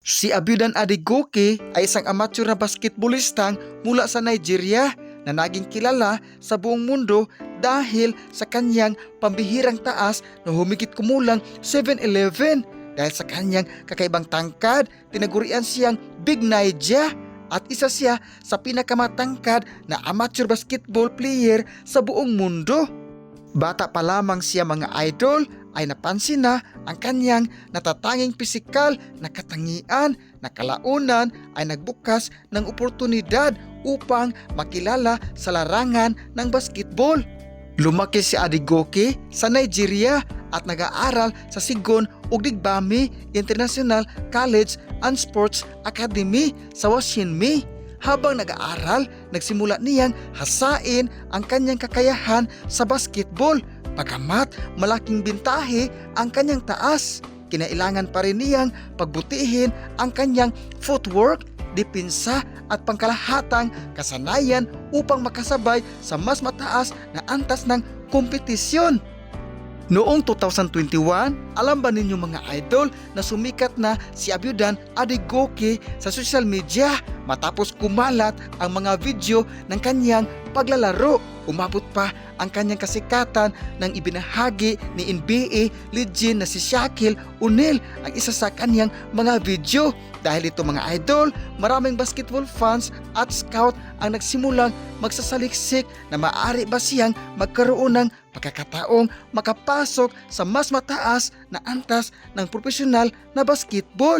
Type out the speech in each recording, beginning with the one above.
Si Abiodun Adegoke ay isang amateur na basketballistang mula sa Nigeria na naging kilala sa buong mundo dahil sa kanyang pambihirang taas na humigit kumulang 7'11". Dahil sa kanyang kakaibang tangkad, tinagurian siyang Big Naija at isa siya sa pinakamatangkad na amateur basketball player sa buong mundo. Bata pa lamang siya mga idol ay napansin na ang kanyang natatanging pisikal na katangian na kalaunan ay nagbukas ng oportunidad upang makilala sa larangan ng basketball. Lumaki si Adegoke sa Nigeria at nag-aaral sa Sigon Ogdigbami International College and Sports Academy sa Washinmi. Habang nag-aaral, nagsimula niyang hasain ang kanyang kakayahan sa basketball. Pagamat malaking bintahe ang kanyang taas, kinailangan pa rin niyang pagbutihin ang kanyang footwork, depensa at pangkalahatang kasanayan upang makasabay sa mas mataas na antas ng kompetisyon. Noong 2021, alam ba ninyo mga idol na sumikat na si Abiodun Adegoke sa social media matapos kumalat ang mga video ng kanyang paglalaro. Umabot pa ang kanyang kasikatan nang ibinahagi ni NBA legend na si Shaquille O'Neal ang isa sa kanyang mga video. Dahil ito mga idol, maraming basketball fans at scout ang nagsimulang magsasaliksik na maaari ba siyang magkaroon ng pagkakataong makapasok sa mas mataas na antas ng profesional na basketball.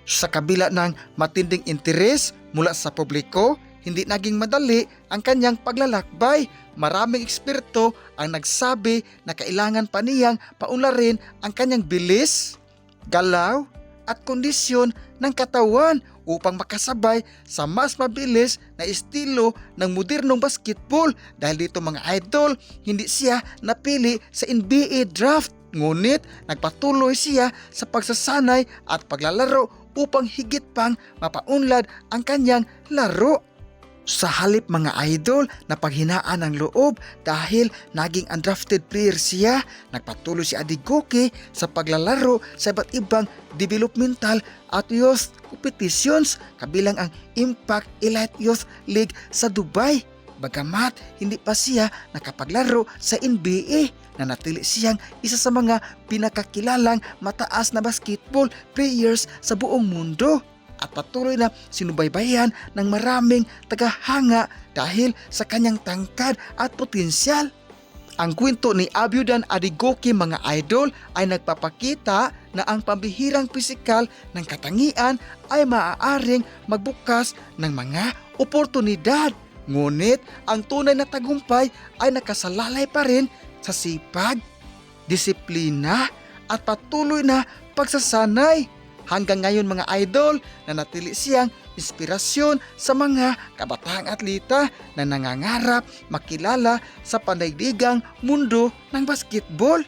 Sa kabila ng matinding interes mula sa publiko, hindi naging madali ang kanyang paglalakbay. Maraming eksperto ang nagsabi na kailangan pa niyang paunlarin ang kanyang bilis, galaw at kondisyon ng katawan upang makasabay sa mas mabilis na estilo ng modernong basketball. Dahil dito mga idol, hindi siya napili sa NBA draft, ngunit nagpatuloy siya sa pagsasanay at paglalaro upang higit pang mapaunlad ang kanyang laro. Sa halip mga idol na paghinaan ng loob dahil naging undrafted player siya, nagpatuloy si Adegoke sa paglalaro sa iba't ibang developmental at youth competitions kabilang ang Impact Elite Youth League sa Dubai. Bagamat hindi pa siya nakapaglaro sa NBA, nanatili siyang isa sa mga pinakakilalang mataas na basketball players sa buong mundo. At patuloy na sinubaybayan ng maraming tagahanga dahil sa kanyang tangkad at potensyal. Ang kwento ni Abiodun Adegoke mga idol ay nagpapakita na ang pambihirang pisikal ng katangian ay maaaring magbukas ng mga oportunidad. Ngunit ang tunay na tagumpay ay nakasalalay pa rin sa sipag, disiplina at patuloy na pagsasanay. Hanggang ngayon mga idol, nanatili siyang inspirasyon sa mga kabataang atleta na nangangarap makilala sa pandaigdigang mundo ng basketball.